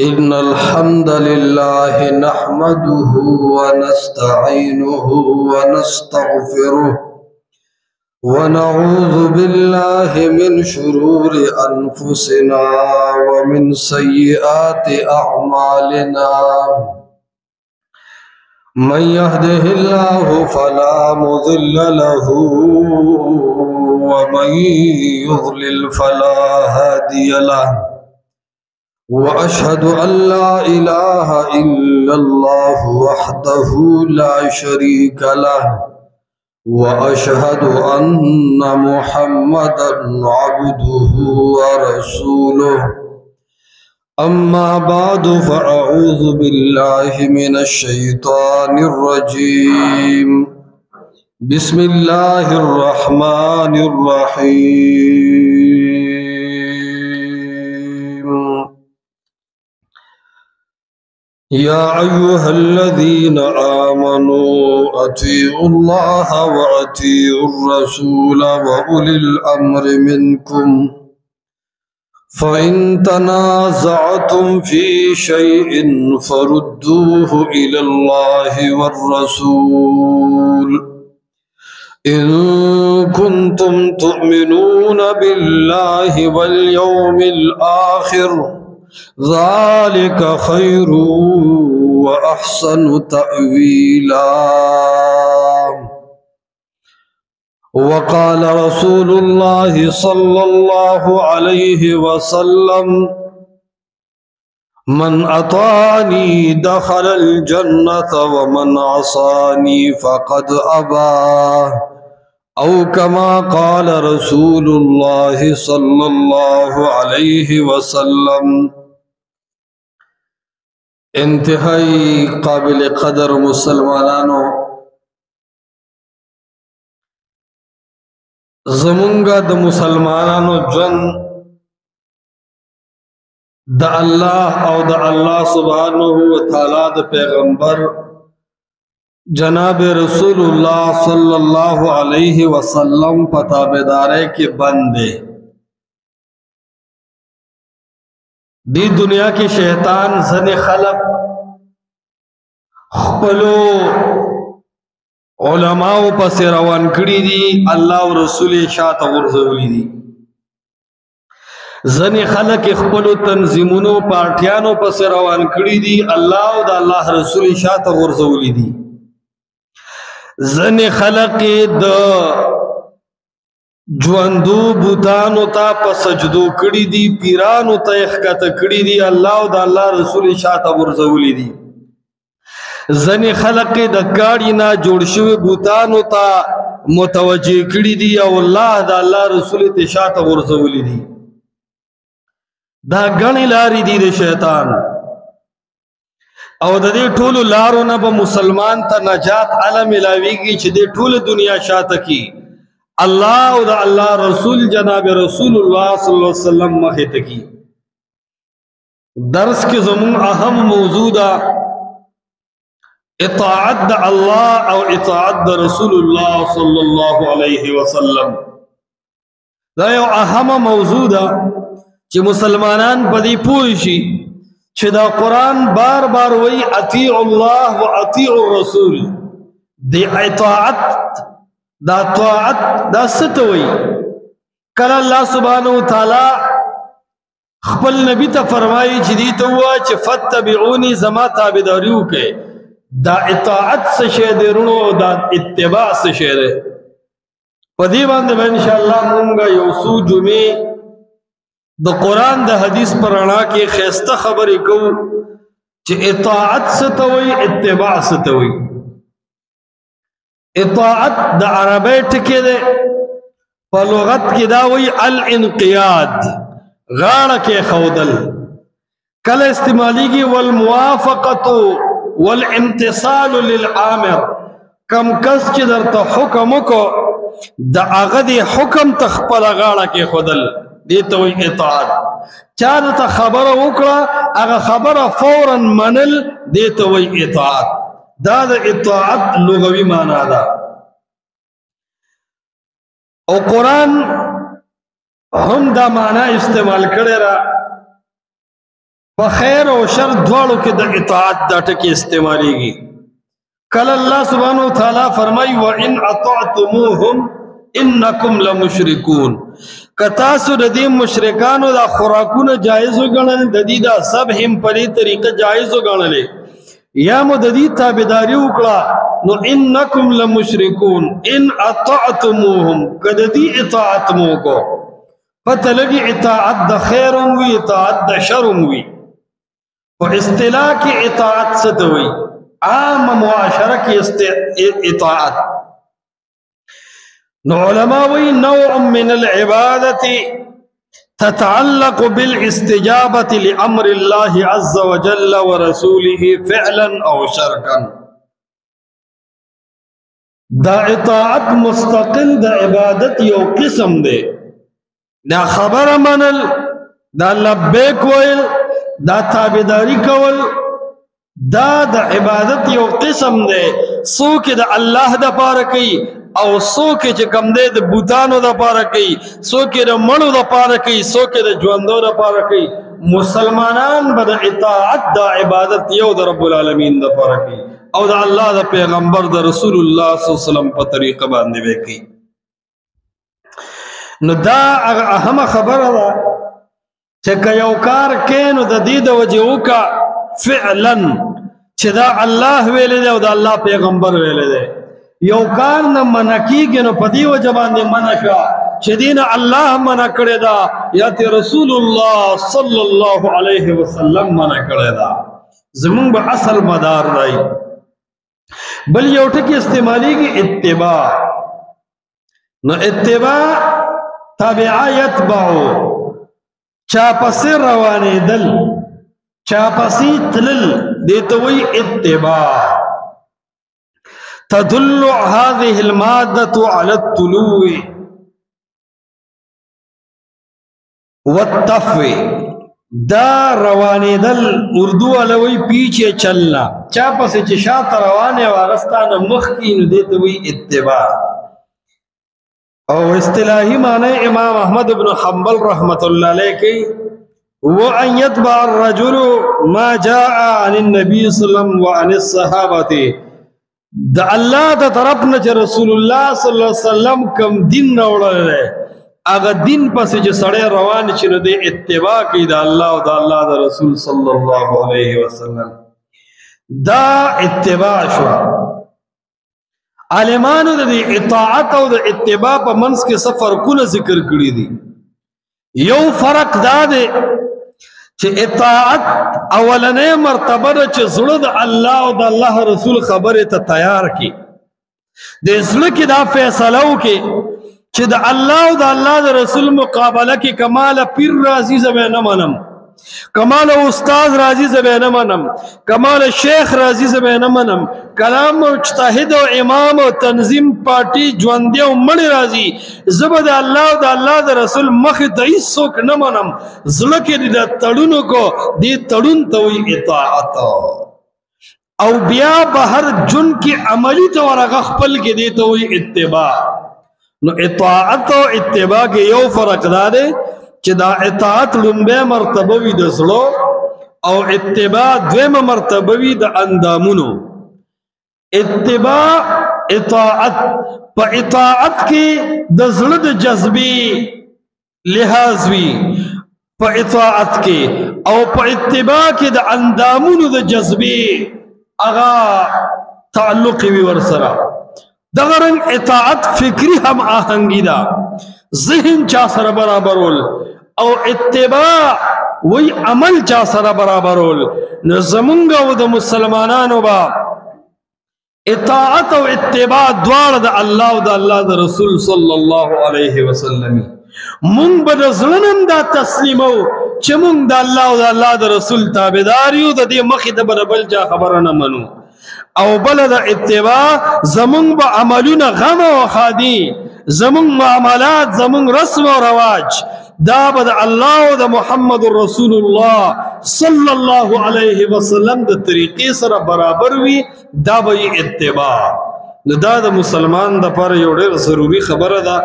إن الحمد لله نحمده ونستعينه ونستغفره ونعوذ بالله من شرور أنفسنا ومن سيئات أعمالنا من يهده الله فلا مضل له ومن يضلل فلا هادي له وأشهد أن لا إله إلا الله وحده لا شريك له وأشهد أن محمدا عبده ورسوله أما بعد فأعوذ بالله من الشيطان الرجيم بسم الله الرحمن الرحيم يا أيها الذين آمنوا أطيعوا الله وأطيعوا الرسول وأولي الأمر منكم فإن تنازعتم في شيء فردوه إلى الله والرسول إن كنتم تؤمنون بالله واليوم الآخر ذلك خير وأحسن تأويلا وقال رسول الله صلى الله عليه وسلم من أطاعني دخل الجنة ومن عصاني فقد أبى أو كما قال رسول الله صلى الله عليه وسلم انتہائی قابل قدر مسلمانانو زمونگا د مسلمانانو جن د اللہ او د اللہ سبحانہ وتعالی د پیغمبر جناب رسول اللہ صلی اللہ علیہ وسلم پتابدارے کے بندے دی دنیا کی شیطان زن خلق خپلو علماء پس روان کړي دي الله او رسول شاته ورزولي دي زن خلق خپلو تنظیمونو پارټیانو پس روان کړي دي الله او د الله رسول شاته ورزولي دي زن خلق د ژوندو بوتانو ته په سجدو کړي دي پیرانو ته ښکته کړي دي الله او د الله رسول شاته ورزولي دي زن خلق د کاړي نه جوړ شوی بوتانو ته متوجه کړي دي او الله د الله رسول ته شاته ورزولي دي دا غنی لاري دي د شیطان او د دې ټولو لارو نه به مسلمان ته نجات علم ملاويږي چې د ټولو دنیا شاته کی الله او د الله رسول جناب رسول الله صلی الله علیه وسلم مخه ته کی درس کې زمون اهم موضوع ده اطاعت الله او اطاعت رسول الله صلی الله علیه وسلم دا یو اهم موضوع ده چې مسلمانان په دې پوه شي چې دا قرآن بار بار وی اطیع الله و اطیع الرسول دی اطاعت دا طاعت دا ستوي کله الله سبحانه وتعالی خپل نبی ته فرمایي چې دې ته وا چې فتبعوني زما تابعداري وکړي دا اطاعت څه شی دی ورونو دا اتباع څه شی دی په دې باندې ان شاء الله مونږ یو څو جمعې د قرآن د حدیث پر اړه کې خسته خبرې کوو چې اطاعت ستوي اتباع ستوي اطاعت د عربی ټکی ده په لغت کې دا وی الانقياد غاړه کې خودل کله استعماليږي والموافقه والامتصال للامر کم کس چې درته حکم کو د هغه د حکم تخپل غاړه کې خودل دیتا وی اطاعت چاہتا تا خبر اکڑا اگا خبر فوراً منل دیتا وی اطاعت دا اطاعت لغوی مانا دا او قرآن هم دا معنی استعمال کرے را په خیر او شر دواړو کې د اطاعت دا ټکی استعمالیږي. کله الله سبحانه وتعالی فرمایي وان اطعتموهم انکم لمشرکون، که تاسو د دې مشرکانو دا خوراکونه جایز وګڼل، د دې دا سب هم په دې طریقه جایز وګڼلې یا مو د دې تابعداري وکړه نو انکم لمشرکون. ان اطعتموهم، که د دې اطاعت مو کو، پته لګي اطاعت د خیر هم وي اطاعت د شر هم وي. په اصطلاح کې اطاعت څه ته وایي؟ عام معاشره کې اطاعت. نو علماء وی نوع من العبادة تتعلق بالاستجابة لأمر الله عز وجل ورسوله فعلا أو شركا. دا اطاعت مستقل دا عبادت یو قسم دے، دا خبر منل، دا لبیک ویل، دا تابداری کول، دا عبادت یو قسم دے. سوک دا اللہ دا پارکی او سوک چې کم دے دا بوتانو دا پارکی، سوک دا مړو دا پارکی، سوک دا جواندو دا پارکی. مسلمانان با دا اطاعت دا عبادت یو دا رب العالمین دا پارکی او دا اللہ دا پیغمبر دا رسول اللہ صلی اللہ علیہ وسلم پا طریقہ باندے بے کی. نو دا اہم خبر دا چکا یوکار کینو دا دید وجہو کا فعلا چھ دا اللہ ویلے دے او دا اللہ پیغمبر ویلے دے. یوکار نا منکی گنو پدی وجہ باندے منشا چھ دین اللہ منع کرے دا یا تی رسول اللہ صلی اللہ علیہ وسلم منع کرے دا. زمون با اصل مدار دائی. بل یو ٹکی استعمالی کی اتباع. نو اتباع تابعہ یتبعو، چاپسی روانی دل، چاپسی تلل دیتوی اتباع. تدل هذه المادة على الطلوع والتفوی. دا روانی دل اردو علوی پیچھے چلنا، چاپسی چشات روانے واغستان مخین دیتوی اتباع. او اصطلاحی معنی امام احمد بن حنبل رحمت اللہ علیہ کی وَأَنْ يَتْبَعَ الرَّجُلُ مَا جَاءَ عَنِ النَّبِي صلی اللہ علیہ وسلم وَعَنِ الصَّحَابَةِ. دا اللہ دا طرفنا چا رسول اللہ صلی اللہ علیہ وسلم کم دین نوڑا لے اگا دین پسی جو سڑے روان چنو دے اتباع کی دا اللہ و دا اللہ دا رسول صلی اللہ علیہ وسلم. دا اتباع شوا. عالمانو دا دی اطاعت و دا اتباع پا منس کے سفر کل ذکر کری دی. یو فرق دا دے چھ اطاعت اولنے مرتبہ چھ زڑد اللہ و دا اللہ رسول خبر تا تیار کی دے زڑکی دا فیصلو کی چھ دا اللہ و دا اللہ دا رسول مقابلہ کی کمال پیر رازی زبے نمانم، کمال استاذ رازی زبے نمانم، کمال شیخ رازی زبے نمانم، کلام مجتہد و امام و تنظیم پارٹی جواندی و منی رازی زبد اللہ و دا اللہ دا رسول مخ دائیس سوک نمانم. ظلکی دا تڑنو کو دی تڑن توی اطاعت او بیا بہر جن کی عملی تو ورغخپل کی دی توی اتباع. نو اطاعت و اتباع کے یو فرق دارے چہ دا اطاعت لنبے مرتبوی دا زلو او اتباع دویم مرتبوی دا اندامونو. اتباع اطاعت پا اطاعت کی دا زلد جذبی لحاظ وی پا اطاعت کی او پا اتباع کی دا اندامونو دا جذبی اغا تعلقی وی ورسرا. دغرن اطاعت فکری ہم آہنگی دا ذہن چا سر برابرول او اتباع وی عمل چا سر برابرول. نظمونگا و دا مسلمانانو با اطاعت و اتباع دوار دا اللہ و دا اللہ دا رسول صلی اللہ علیہ وسلم. مونگ با ظلنم دا تسلیمو چھ مونگ دا اللہ و دا اللہ دا رسول تابداریو دا دی مخی دا برابل جا خبرنا منو. او بلد اتباع زمون با عملون غم و خادی، زمون معاملات، زمون رسم و رواج دا بد اللہ و دا محمد رسول اللہ صلی اللہ علیہ وسلم دا طریقی سر برابر وی دا بای اتباع. دا دا مسلمان دا پر یوڑیر ضروری خبر دا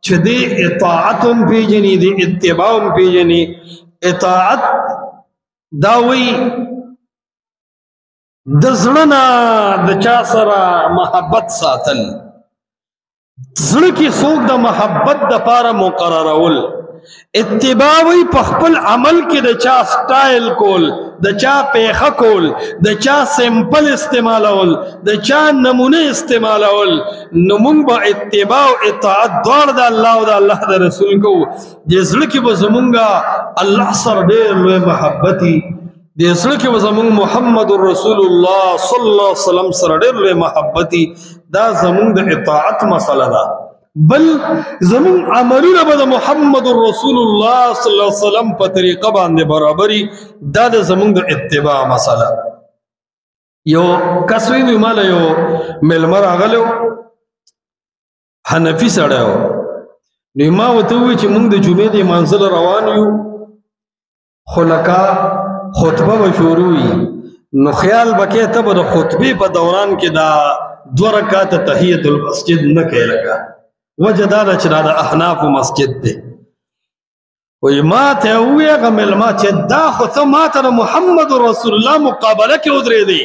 چھ دی اطاعتم پی جنی دی اتباعم پی جنی. اطاعت داوی د زړه نه د چا سره محبت ساتل، زړه کې څوک د محبت دپاره مقررول، اتباع وی په خپل عمل کې د چا سټایل کول، د چا پیخه کول، د چا سمپل استعمالول، د چا نمونه استعمالول، نو موږ به اتباع او اطاعت دواړه د الله او د الله د رسول کوو. دې زړه کې به زمونږه الله سره ډېر لوی محبت وي، دې زړه کې به زمونږ محمد رسول الله صلی الله علیه وسلم سره ډېر لوی محبت وي. دا زمونږ د اطاعت مسله ده. بل زمون عملونه به د محمد رسول الله صلی الله علیه وسلم په طریقه باندې برابري. دا د زمون د اتباع مسله. یو کس وی مال یو ملمه راغلو حنفي سړی و، نو ما ورته وویل چې موږ د جمعې د لمانځه روان یو، خو لکه خطبه به شروع وي، نو خیال به کې ته به د خطبې په دوران کې دا 2 رکعاته تحیت المسجد نه کوې. لکه وجه دا ده چې دا د احنافو مسجد دی. وی ما ته وویل هغه مېلمه چې دا خو ته ما ته د محمد رسول الله مقابله کې ودرېدې،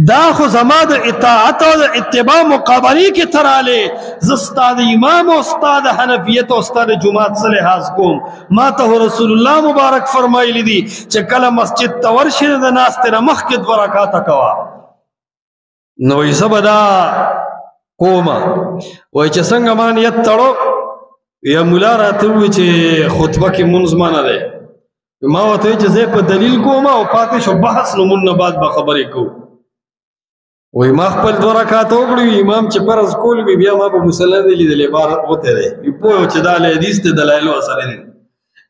دا خو زما د اطاعت او د اتباع مقابلې کې ته رالې، زه ستا د امام او ستا د حنفیت او ستا د جومات څه لحاظ کوم؟ ما ته رسول الله مبارک فرمایلی دي چې کله مسجد ته ورشې د ناستې نه مخکې 2 رکعاته کوه. نو وایي زه به دا کومه. وایي چې څنګه ما نیت تړو؟ یا مولا راته ووایي چې خطبه کې مونځ منع دی. ما ورته وایي چې زه په دلیل کوم او پاتې شو بحث، نو مونږ نه بعد به خبرې کوو. وی ما خپل 2 رکعاته وکړو، امام چې فرض کول وي بیا ما په مصلی نه لیدلی، بار وتی دی پوه چې دا له حدیث د دلایلو اثر دی.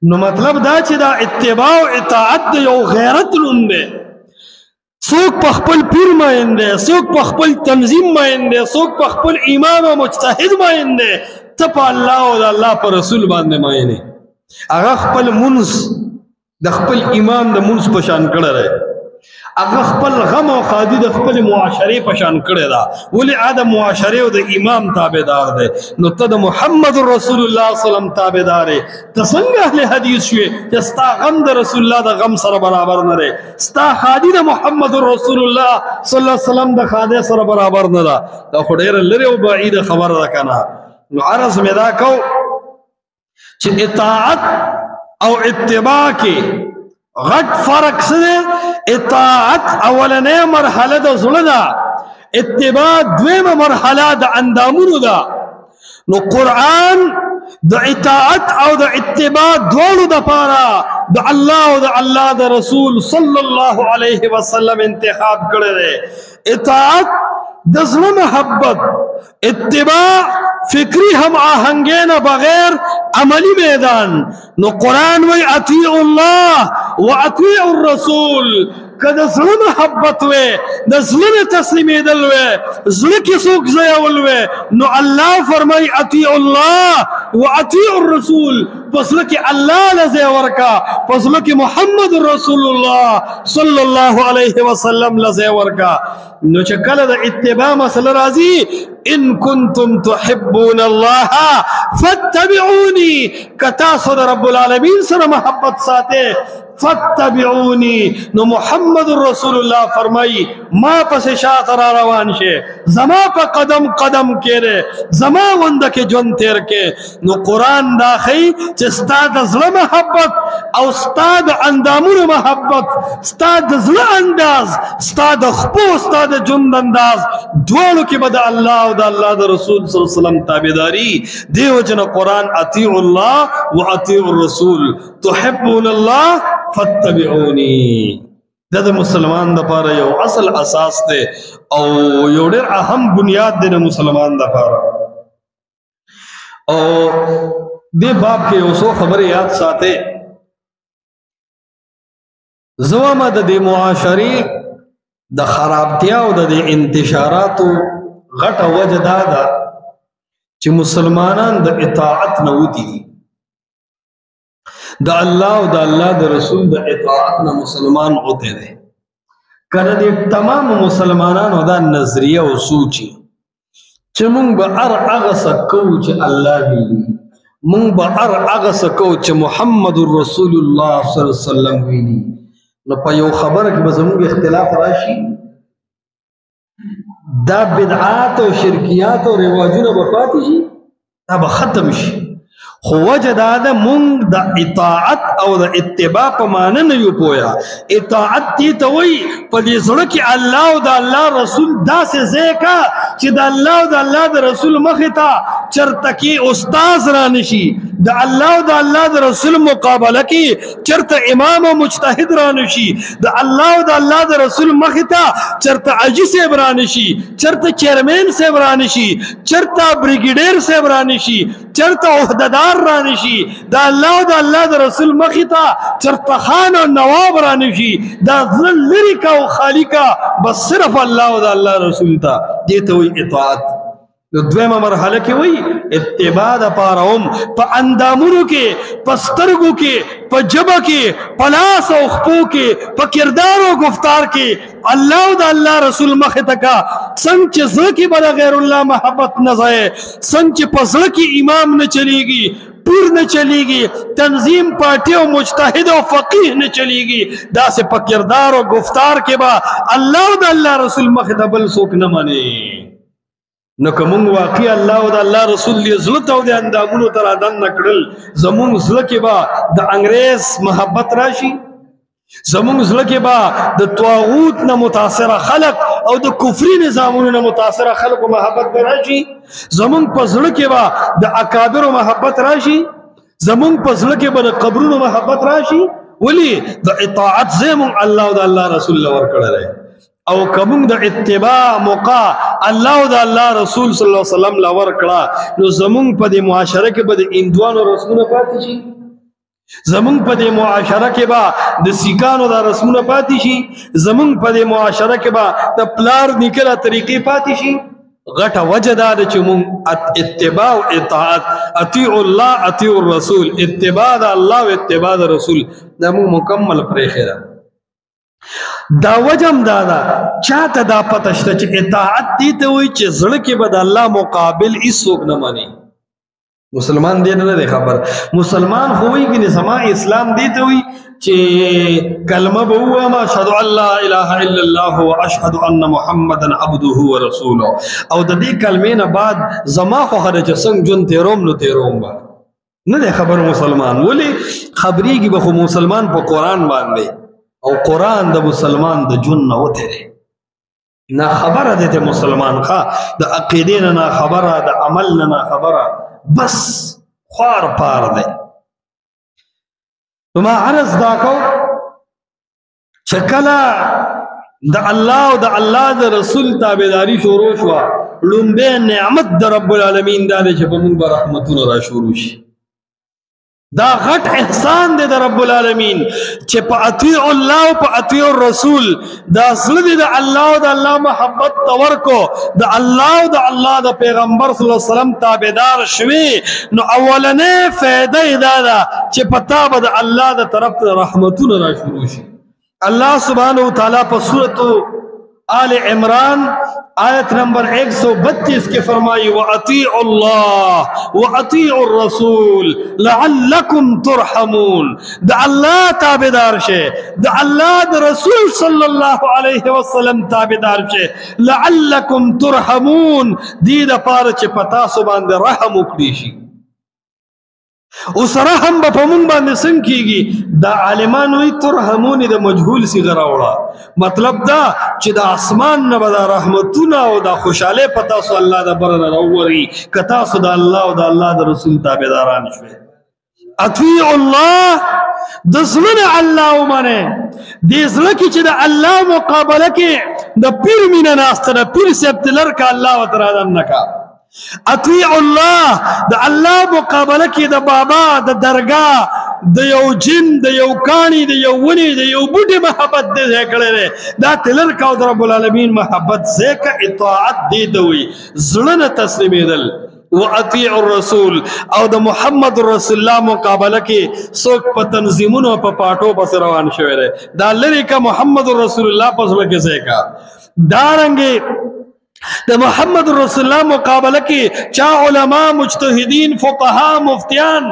نو مطلب دا چې دا اتباع او اطاعت د یو غیرت نوم دی. څوک په خپل پیر مین دی، څوک په خپل تنظیم مین دی، څوک په خپل امام او مجتهد مین دی، ته په الله او د الله په رسول باندې مین یې. هغه خپل منځ د خپل امام د منځ په شان کړی دی، هغه خپل غم او خادي د خپل معاشرې په شان کړی ده، ولې هغه د معاشرې او د امام تابعدار دی. نو ته د محمد رسول الله صلی الله علیه وسلم تابعدار یې. ته څنګه اهل حدیث شوې چې ستا غم د رسول الله د غم سره برابر نه دی، ستا خادي د محمد رسول الله صلی الله علیه وسلم د خادي سره برابر نه ده؟ دا خو ډېره لرې او بعیده خبره ده که نه؟ نو عرض مې دا کو چې اطاعت او اتباع کې غټ فرق څه دی؟ اطاعت اولنۍ مرحله د زړه ده، اتباع دویمه مرحله د اندامونو ده. نو قرآن د اطاعت او د اتباع دواړو دپاره د الله او د الله د رسول صلی الله علیه وسلم انتخاب کړی دی. اطاعت د زړه محبت، اتباع فکری هم آهنگین بغیر عملی میدان. نو قرآن وی اطیع الله و اطیع الرسول. که د زړه محبت وی، د زړه تسلیمیدل وی، زړه کې څوک ځایول وی، نو الله فرمای اطیع الله و اطیع الرسول. پس لکه الله لځای ورکا، پس لکه محمد رسول الله صلی الله علیه وسلم لځای ورکا. نو چې کله د اتباع مسله راځي، ان کنتم تحبون الله فاتبعوني، که تاسو د رب العالمین سره محبت ساتئ فاتبعوني، نو محمد رسول الله فرمایي ما پس شاته را روان شي، زما په قدم قدم کېره، زما غونده کې ژوند تیر کې. نو قرآن دا ښیي چې ستا د زړه محبت او ستا د اندامونو محبت، ستا د زړه انداز، ستا د خپو، ستا د ژوند انداز، دواړو کې به د الله او د الله د رسول صلی الله علیه وسلم تابعداري. دیو جن قرآن اطیع الله و اطیع الرسول تحبون الله فاتبعوني. دا د مسلمان دپاره یو اصل اساس دی او یو ډېر اهم بنیاد دی د مسلمان دپاره. او دې باب کې یو څو خبرې یاد ساتئ. زه وایم د دې معاشرې د خرابتیا او د دې انتشاراتو غټه وجه دا ده چې مسلمانان د اطاعت نه وتي دي. د الله او د الله د رسول د اطاعت نه مسلمان وته دي. کنه دې تمام مسلمانانو دا نظریه او سوچي چې مونږ به هغه څه کوو چې الله ویلي، مونږ به هغه څه کوو چې محمد رسول الله صلی الله علیه وسلم ویلي. نو په یو خبره کې به زموږ اختلاف راشي دا بدعات او شرکیات او رواجونه به پاتې شي دا به ختم شي خو وجه دا ده مونږ د اطاعت او د اتباع په معنی نه یو پویا اطاعت دې ته وایي په دې زړه کې الله او د الله رسول داسې ځای کا چې د الله او د الله د رسول مخې ته چرته کې استاذ را نشي د الله او د الله د رسول مقابله کې چرته امام او مجتهد را نشي د الله او د الله د رسول مخې ته چرته حاجي صاحب را نشي چرته چیرمن صاحب را نشي چرته بریګیډیر صاحب را نشي چرته عہدیدار را نشي د الله او د الله د رسول مخې ته چرته خان او نواب را نشي دا ځل لري کا او خالی کا بس صرف الله او د الله رسول ته دې ته وایي اطاعت دویمه مرحله کې وایي اتباع دپاره هم په اندامونو کې په سترګو کې په ژبه کې په لاس او خپو کې په کردار او گفتار کې الله او د الله رسول مخې ته کا څنګه چې زړه کې به د غیر الله محبت نه ځای څنګه چې په زړه کې امام نه چلیږي پیر نه چلیږي تنظیم پارټي او مجتهد او فقیه نه چلیږي داسې په کردار او گفتار کې به الله او د الله رسول مخې ته بل څوک نه مني نو که مونږ واقعي الله او د الله رسول دې زړه ته او د اندامونو ته رادننه کړل زمونږ زړه کې به د انګریز محبت راشي زمونږ زړه کې به د طاغوت نه متاثره خلق او د کفري نظامونو نه متاثره خلقو محبت به راشي زمونږ په زړه کې به د اکابرو محبت راشي زمونږ په زړه کې به د قبرونو محبت راشي ولې د اطاعت ځای مونږ الله او د الله رسول له ورکړی او کوم د اتباع موقع الله او د الله رسول صلی الله علیه وسلم لا ورکړه نو زمونږ په دې معاشره کې به د هندوانو رسمونه پاتې شي زمونږ په دې معاشره کې به د سیکانو دا رسمونه پاتې شي زمونږ په دې معاشره کې به د پلار نیکه طریقې پاتې شي غټه وجه دا ده چې مونږ اتباع او اطاعت اطیع الله اطیع الرسول اتباع د الله او اتباع د رسول دا مونږ مکمل پرې خیره دا وجم دادا چاته دا پته شته چې اطاعت دې ته وایي چې زړه کې به د الله مقابل هیڅوک نه مني مسلمان دې نه دی خبر مسلمان خو وایي چې زما اسلام دې ته وایي چې کلمه به ووایم اشهد ان لا اله الا الله واشهد ان محمدا عبده ورسوله او د دې کلمې نه بعد زما خو هر چې څنګه جون تیروم نو تیروم به نه دی خبر مسلمان ولې خبرېږي به خو مسلمان په قرآن باندې او قرآن د مسلمان د جون نه وتره نه خبره ده مسلمان ښا د عقیدې نه خبره د عمل نه خبره بس خوار پار ده ما عرض دا کو چې کله د الله او د الله د رسول تابعداري شروع شو لومبه نعمت د رب العالمین دا چې په موږ رحمتونه را شروع شي دا غټ احسان دی د رب العالمین چې په اطیع الله او په اطیع الرسول دا زړه دی د الله او د الله محبت تورکو د الله او د الله د پیغمبر صلی الله علیه وسلم تابعدار شوي نو اولنې فائدې دا ده چې پتا به د الله د طرف رحمتونه را شروع شي الله سبحانه وتعالی په سورۃ آل عمران آیت نمبر 132 کے فرمائی وَأَطِيعُ اللَّهِ وَأَطِيعُ الرَّسُولِ لَعَلَّكُمْ تُرْحَمُونَ دا اللہ تابدار شے دا اللہ دا رسول صلی اللہ علیہ وسلم تابدار شے لَعَلَّكُمْ تُرْحَمُونَ دید پارچ پتا سبان دا رحم اکڑیشی اس رحم با پمون باندې سن کیږي دا عالمان وی ترحمون د مجهول سی غراوړه مطلب دا چې د اسمان نه به رحمتونه او د خوشاله پتا سو الله د برنه راوري کتا سو د الله او د الله د رسول تابعداران شوه اطیع الله د زمنه الله ومنه د زړه کې چې د الله مقابله کې د پیر مینه ناست د پیر سپتلر کا الله وتعالى نکا اطیع الله د الله مقابله کې د بابا د درگاه د یو جن د یو کانی د یو ونی د یو بوټي محبت دې کړل دا تلر کا د رب العالمین محبت زکه اطاعت دې دوی زړه تسلیمیدل واطیع الرسول او د محمد رسول الله مقابله کې څوک په تنظیمونو په پاټو پس روان شوی دی دا لری کا محمد رسول الله پس لکه زکه دارنګي د محمد رسول الله مقابله کې چا علما مجتهدین فقها مفتیان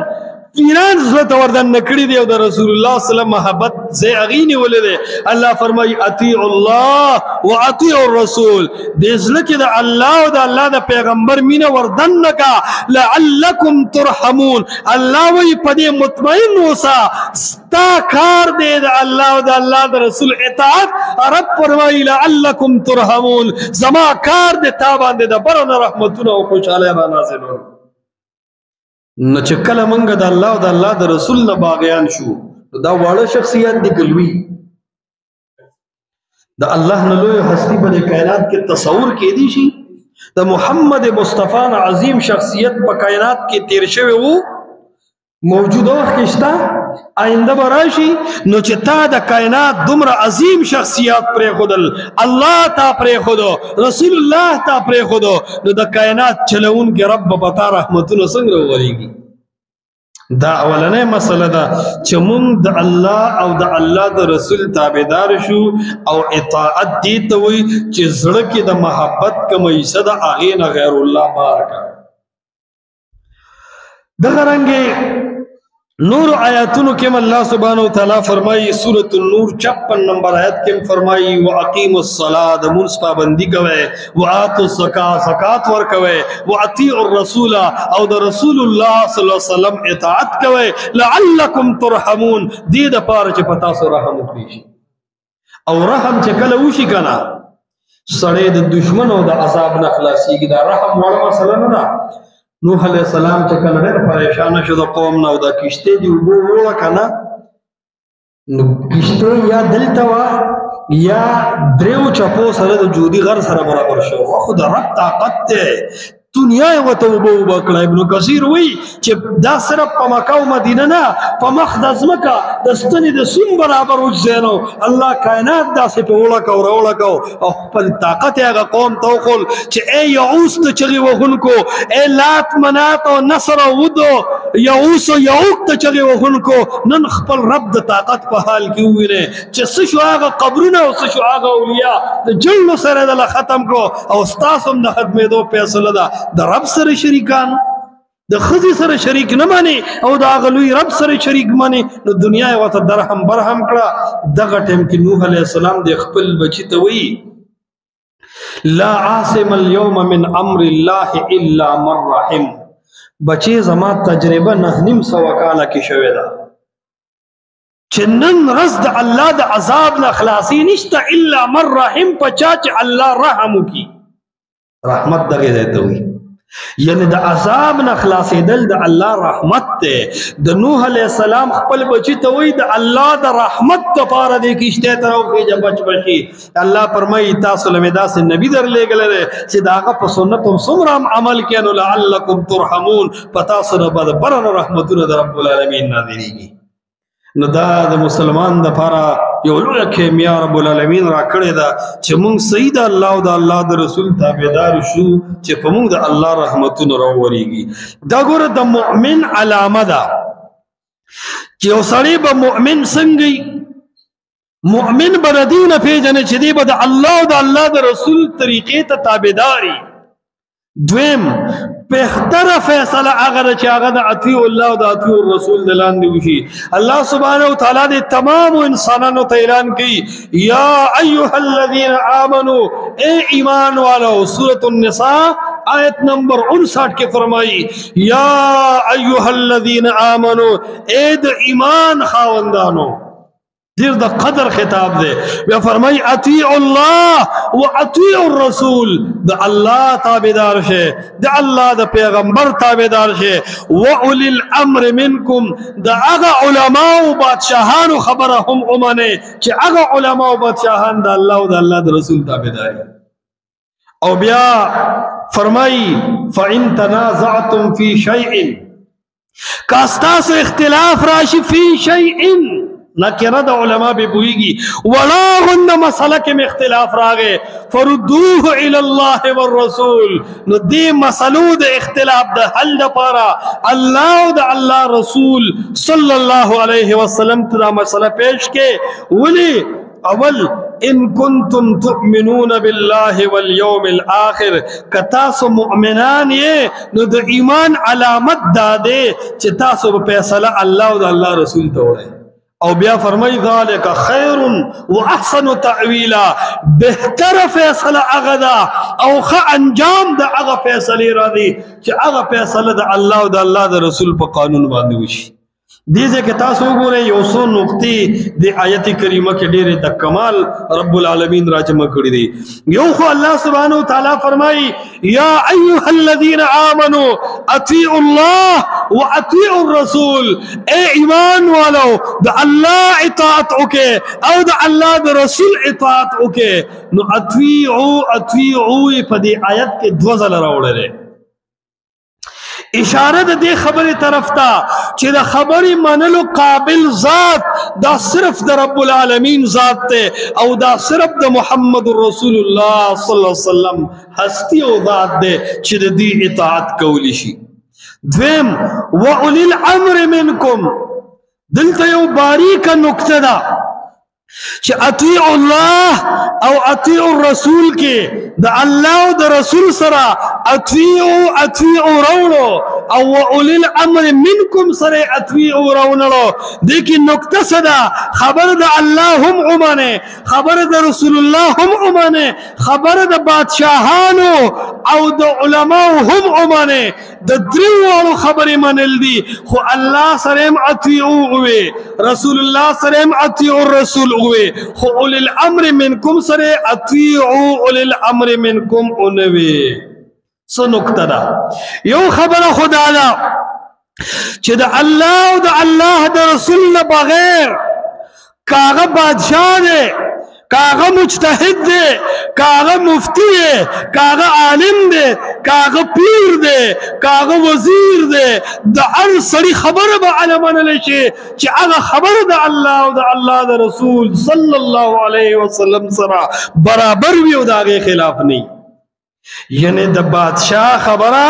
پیران زړه ته وردن نکړي دی او د رسول الله صلی الله علیه وسلم محبت زې اغینی ولې الله فرمایي اطیع الله واطیع الرسول دې زړه کې د الله او د الله د پیغمبر مینه وردن نکا لعلکم ترحمون الله وی په دې مطمئن اوسه ستا کار دی د الله او د الله د رسول اطاعت رب فرمایي لعلکم ترحمون زما کار دی تا باندې د برنه رحمتونه او خوشاله را نازلون نو چې کله مونږ د الله او د الله د رسول نه باغیان شو دا واړه شخصیت دی ګلوي د الله نه لوی هستی په کائنات کې تصور کې دی شي د محمد مصطفی عظیم شخصیت په کائنات کې تیر شوی وو موجوده وخت کې شته آینده به راشي نو چې تا د کائنات دومره عظیم شخصیات پرېښودل الله تا پرېښودو رسول الله تا پرېښودو نو د کائنات چلونکي رب به په تا رحمتونه څنګه راوورېږي دا اولنۍ مسله ده چې موږ د الله او د الله د رسول تابعدار شو او اطاعت دې ته وایي چې زړه کې د محبت کومه حصه ده هغې نه غیر الله بار کړه دغه رنګې نور آیاتونو کې الله سبحانه وتعالی فرمایي سورۃ النور 56 نمبر آیت کې فرمایي واقیموا الصلاة د مونږ پابندي کوئ واتوا الزکاة زکات ورکوئ واطیعوا الرسول او د رسول الله صلی الله علیه وسلم اطاعت کوئ لعلکم ترحمون دې د پاره چې پتا سره رحم وکړي او رحم چې کله وشي کنه سړی د دشمن او د عذاب نه خلاصيږي دا رحم وړه مسله نه ده نوح علیہ السلام چې کله ډېر پریشان شو د قوم نه او د کشتۍ دی اوبه وړه کنه نو کشتۍ یا دلته وا یا دریو چپو سره د جودي غر سره برابر شو خو د رب طاقت ته دنیا یې ورته اوبه اوبه کړه ابن کثیر وایي چې دا صرف په مکه او مدینه نه په مخ د ځمکه د ستنې د سون برابر وځای نو الله کائنات داسې په وړکه او راوړکه او خپل طاقت یې هغه قوم ته وښول چې ای یعوس ته چغې وهونکو ای لات منات او نصر او ودو یعوس او یعوق ته چغې وهونکو نن خپل رب د طاقت په حال کې ووینئ چې څه شو هغه قبرونه او څه شو هغه اولیا د جلو سره دله ختم کړو او ستاسو هم د ختمېدو فیصله ده د رب سره شریکان د ښځې سره شریک نه ماني او د هغه لوی رب سره شریک ماني نو دنیا یې ورته درهم برهم کړه دغه ټیم کې نوح علیه السلام د خپل بچي ته وایي لا عاصم اليوم من امر الله الا من رحم بچي زما تجربه 9.5 کاله کې شوې ده چې نن ورځ د الله د عذاب نه خلاصي نشته الا من رحم په چا چې الله رحم وکړي رحمت دغه ځای ته وایي یعنی د عذاب نه خلاصېدل د الله رحمت دی د نوح علیه السلام خپل بچي ته وایي د الله د رحمت دپاره دې کشتۍ ته راوخېږه بچ بچي الله فرمایي تاسو له مې داسې نبي درلېږلی دی چې د هغه په سنت هم څومره هم عمل کوي نو لعلکم ترحمون په تاسو نه به د بره نه رحمتونه د رب العالمین نازلېږي نو دا د مسلمان دپاره یو لویه کیمیا رب العالمین را کړې ده چې موږ صحیح د الله او د الله د رسول تابعدار شو چې په موږ د الله رحمتونه راوورېږي دا ګوره د مؤمن علامه ده چې یو سړی به مؤمن څنګه مؤمن به د دې نه پېژني چې دی به د الله او د الله د رسول طریقې ته تابعداري دویم بهتره فیصله هغه چې هغه د اطیع الله او د اطیع الرسول د لاندې وشي الله سبحانه وتعالی د تمام انسانانو ته اعلان کوي یا ایها الذین آمنوا اے ایمان والو سورۃ النساء آیت نمبر 59 کې فرمایي یا ایها الذین آمنوا اے د ایمان خاوندانو دیر دا قدر خطاب دے بیا فرمائی اطیع اللہ و اطیع الرسول دا اللہ تابدار شے دا اللہ دا پیغمبر تابدار شے و اولی الامر منکم دا اغا علماء و بادشاہان و خبرهم امانے چے اغا علماء و بادشاہان دا اللہ و دا اللہ دا رسول تابدار او بیا فرمائی فَإِن تَنَازَعْتُمْ فِي شَيْءٍ کاستاس اختلاف راشی فی شیئن نکره د علماء به پویږي ولا غند مسله کې اختلاف راغې فردوه الى الله والرسول نو دې مسلو د اختلاف د حل لپاره الله او د الله رسول صلی الله علیه وسلم ته مسله پیش کې ولی اول ان کنتم تؤمنون بالله والیوم الاخر کتاسو مؤمنان یہ نو د ایمان علامت دادے چه تاسو پیسلا اللہ و دا اللہ رسول توڑے او بیا فرمائی ذالک خیر و احسن تعویلا بہتر فیصلہ اغدا او خ انجام دا اغا فیصلی را دی چه اغا فیصلہ دا اللہ و دا اللہ دا رسول پا قانون باندوشی دیزے کہ تاسو گو رہے یوسو نقطی دی آیت کریمہ کے ڈیرے دا کمال رب العالمین راجمہ کری دی یوخو اللہ سبحانہ وتعالی فرمائی یا ایوہ الذین آمنوا اطیعوا اللہ و اطیعوا الرسول اے ایمان والو دا اللہ اطاعت اوکے او دا اللہ دا رسول اطاعت اوکے نو اطیعوا پا دی آیت کے دوزل روڑے رہے اشارت دے خبری طرف تا چی دا خبری منلو قابل ذات دا صرف دا رب العالمین ذات تے او دا صرف دا محمد رسول اللہ صلی اللہ علیہ وسلم ہستی او ذات دے چی دا دی اطاعت کولی شی دویم وَأُولِي الْعَمْرِ مِنْكُمْ دلتا یو باریکا نکتدا چی اطیع اللہ او اطیع الرسول کے دا اللہ و دا رسول سرا اطیع رونو او وَأُولِي الْعَمْرِ مِنْكُمْ سر اطیع رونو دیکھی نکتہ صدا خبر دا اللہ ہم امانے خبر دا رسول اللہ ہم امانے خبر دا بادشاہانو او دا علماء ہم امانے دا دریوالو خبر منل دی خو اللہ سریم اطیع ہوئے رسول اللہ سریم اطیع الرسول ہوئے خو اولی الامر منکم سرے اطیعو اولی الامر منکم انوے سو نکتہ دا یو خبر خدا دا چھ دا اللہ دا اللہ دا رسول بغیر کاغا بادشاہ دے کاغا مجتہد دے کاغا مفتی دے کاغا عالم دے کاغا پیر دے کاغا وزیر دے دا ار سڑی خبر با علمان لیشے چی اگا خبر دا اللہ دا اللہ دا رسول صلی اللہ علیہ وسلم سرا برابر بھی دا آگے خلاف نہیں یعنی دا بادشاہ خبرہ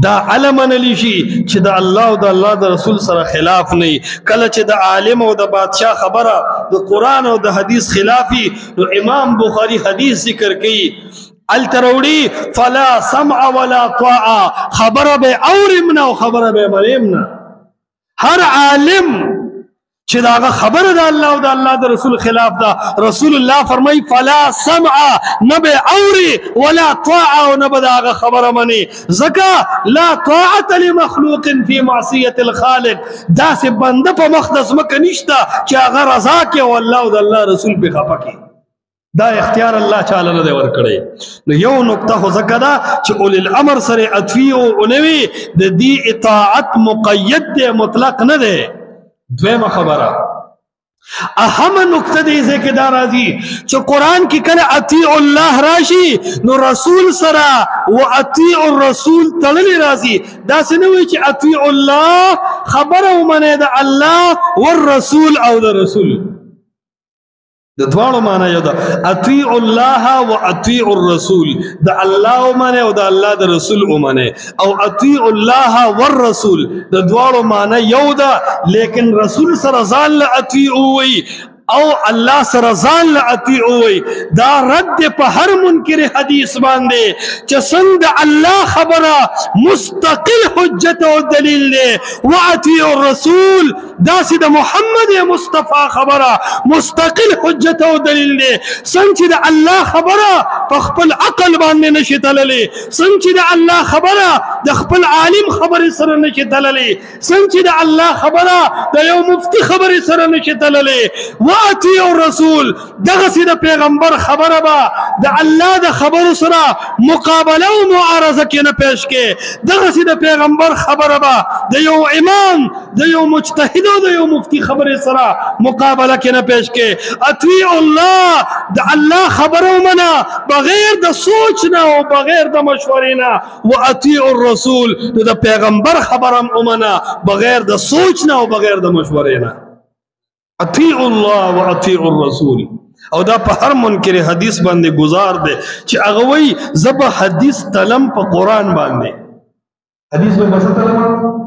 دا علمان لیشی چی دا اللہ دا اللہ دا رسول سر خلاف نہیں کل چی دا عالم و دا بادشاہ خبرہ دا قرآن و دا حدیث خلافی تو امام بخاری حدیث ذکر کی التروڑی فلا سمع ولا طاعا خبر بے اورمنا و خبر بے مریمنا ہر عالم چی دا خبر دا اللہ و دا اللہ دا رسول خلاف دا رسول اللہ فرمائی فلا سمع نبے اوری ولا طاعا و نبے دا خبر منی زکا لا طاعت لمخلوق فی معصیت الخالق دا سے بندہ پا مخدس مکنشتا چی آغا رضا کے و اللہ و دا اللہ رسول پہ خپا کی دا اختیار اللہ چالا ندے ورکڑے یو نکتہ ہو زکا دا چی اولی الامر سر اطفیو انوی دا دی اطاعت مقید دے مطلق ندے دویم خبرہ اہم نکتہ دیزے کے دارازی چو قرآن کی کل اطیع اللہ راشی نو رسول سرا و اطیع الرسول تللی رازی دا سنوی چی اطیع اللہ خبرہ منے دا اللہ والرسول او دا رسول دا دوارو مانا یو دا اطیع اللہ و اطیع الرسول دا اللہ مانے و دا اللہ دا رسول مانے او اطیع اللہ والرسول دا دوارو مانا یو دا لیکن رسول سر ازال لأطیع ہوئی او اللہ سرزان لأطیعوئی دا رد پا ہر منکر حدیث باندے چسند اللہ خبرہ مستقل حجت و دلیل دے وَأَطِيعُ الرَّسُولِ دا سید محمد مصطفیٰ خبرہ مستقل حجت و دلیل دے سنچ دا اللہ خبرہ پا خپل عقل باندے نشت للے سنچ دا اللہ خبرہ دا خپل عالم خبر سر نشت للے سنچ دا اللہ خبرہ دا یو مفتی خبر سر نشت للے وَأَطِيعُ الرَّسُولِ دغسی دا پیغمبر خبر با دا اللہ دا خبر سرا مقابلہ و معارضہ کی نپیش کے دغسی دا پیغمبر خبر با دا یو امام دا یو مجتہد دا یو مفتی خبر سرا مقابلہ کی نپیش کے اطیع اللہ دا اللہ خبر منا بغیر دا سوچنا و بغیر دا مشورینا وَأَطِيعُ الرَّسُولِ دا پیغمبر خبرم امنا بغیر دا سوچنا و بغیر دا مشورینا اطیع اللہ و اطیع الرسول او دا پا ہر منکر حدیث باندے گزار دے چی اغوی زب حدیث تلم پا قرآن باندے حدیث میں بس تلم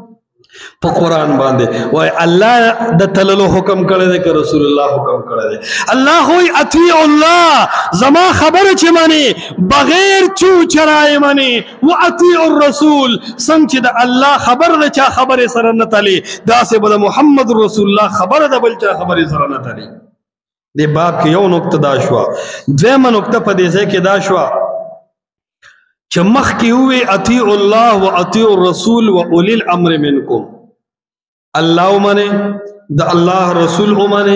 په قرآن باندې وای الله د تللو حکم کړی دی که رسول الله حکم کړی دی الله وای اطیع الله زما خبره چې منی بغیر چو چرای منی و اطیع الرسول څنګه چې د الله خبر د چا خبرې سره نه تلی داسې به د محمد رسول الله خبره د بل چا خبرې سره نه تلی دې باب کې یو نقطه دا شوه دویمه نقطه په دې ځای کې دا شوه چې مخکې ووی اطیع الله و اطیع الرسول و اولی الامر منکم الله ومنه د الله رسول ومنه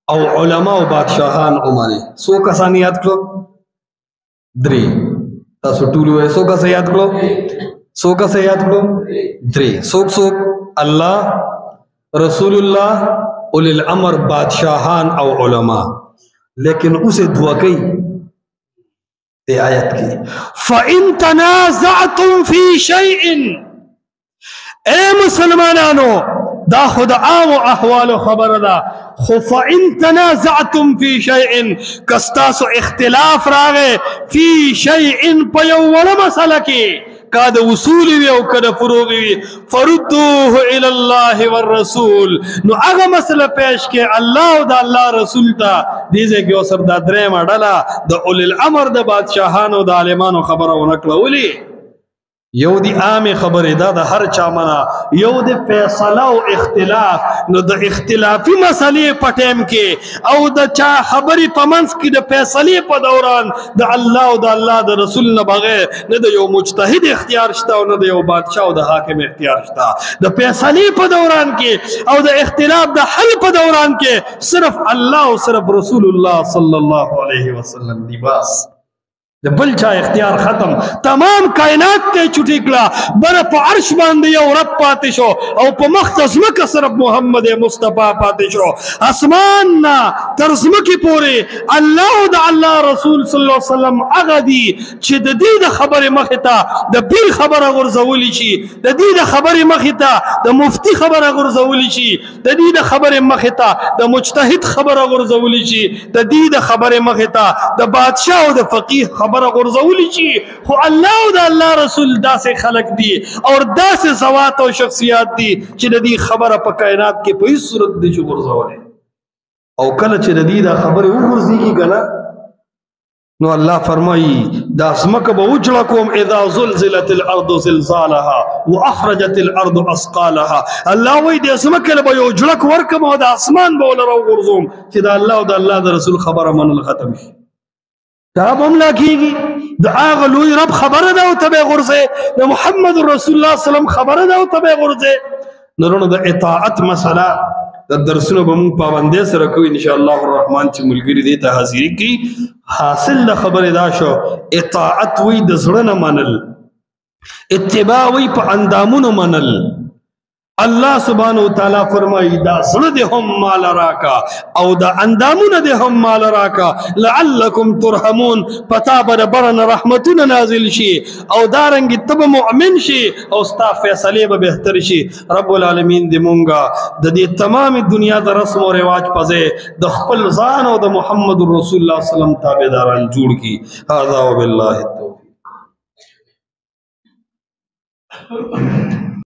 او علماء او بادشاہان ومنه څو کسان یاد کړو درې تاسو ټول وې څو کسان یاد کړو څو کسان یاد کړو درې څوک الله رسول الله اولی الامر بادشاہان او علماء لیکن اسے دعا کئی تے آیت کی فَإِن تَنَازَعْتُمْ فِي شَيْءٍ اے مسلمانانو دا خود عام و احوال و خبر دا خو فَإِن تَنَازَعْتُمْ فِي شَيْءٍ کستاسو اختلاف راغے فی شَيْءٍ پیوڑ مسئلہ کی کاد وصولی وی او کد فروغی وی فردوه الى اللہ والرسول نو اگا مسئلہ پیش کے اللہ دا اللہ رسول تا دیزے کہ او سر دا درم اڈالا دا اولی الامر دا بادشاہانو دا عالمانو خبرو نکلولی یو دی عام خبر دا دا ہر چامنا یو دی فیصلہ و اختلاف نو دا اختلافی مسئلے پٹیم کے او دا چا خبری پمنس کی دا فیصلے پا دوران دا اللہ و دا اللہ دا رسول نبغیر نو دا یو مجتہد اختیار شتا و نو دا یو بادشاہ و دا حاکم اختیار شتا دا فیصلے پا دوران کے او دا اختلاف دا حل پا دوران کے صرف اللہ و صرف رسول اللہ صلی اللہ علیہ وسلم دی باس بل چا اختیار ختم تمام کائنات تے چھٹی کلا بر پا عرش باندے یو رب پاتے شو او پا مختصمک صرف محمد مصطفیٰ پاتے شو اسمان نا ترزمکی پورے اللہ دا اللہ رسول صلی اللہ علیہ وسلم اگا دی چھ دا دی دا خبر مختا دا بیر خبر غرزولی چی دا دی دا خبر مختا دا مفتی خبر غرزولی چی دا دی دا خبر مختا دا مجتہد خبر غرزولی چی دا دی دا خبر مختا دا بادشاہ و دا فقیح خبر غرزولی چی خو اللہ و دا اللہ رسول دا سے خلق دی اور دا سے زوات و شخصیات دی چی دی خبر پا کائنات کے پئی صورت دی چی غرزولی او کل چی دی دا خبر او غرزی کی گنا نو اللہ فرمائی دا اسمک با اجلکم اذا زلزلت الارض زلزالها و اخرجت الارض اسقالها اللہ وی دا اسمک لبا یو اجلک ورکم و دا اسمان بولا رو غرزوم چی دا اللہ و دا اللہ دا رسول خبر من الختم شی دا بملا کی گی دا آغا لوی رب خبر دا و تبع غرزے دا محمد رسول اللہ صلی اللہ علیہ وسلم خبر دا و تبع غرزے نرونو دا اطاعت مسئلہ دا درسنو بمون پابندے سے رکھو انشاءاللہ الرحمن چی ملگری دیتا حاضری کی حاصل دا خبر دا شو اطاعت وی دا زرن منل اتباع وی پا اندامون منل اللہ سبحانہ وتعالی فرمائی دا زر دے ہم مال راکا او دا اندامون دے ہم مال راکا لعلکم ترحمون پتا بر برن رحمتون نازل شی او دارنگی تب مؤمن شی او ستا فیصلے بہتر شی رب العالمین دے مونگا دا دی تمام دنیا دا رسم و رواج پزے دا خپل زان او دا محمد رسول اللہ صلی اللہ علیہ وسلم تابداران جوڑ کی هذا و باللہ التوفیق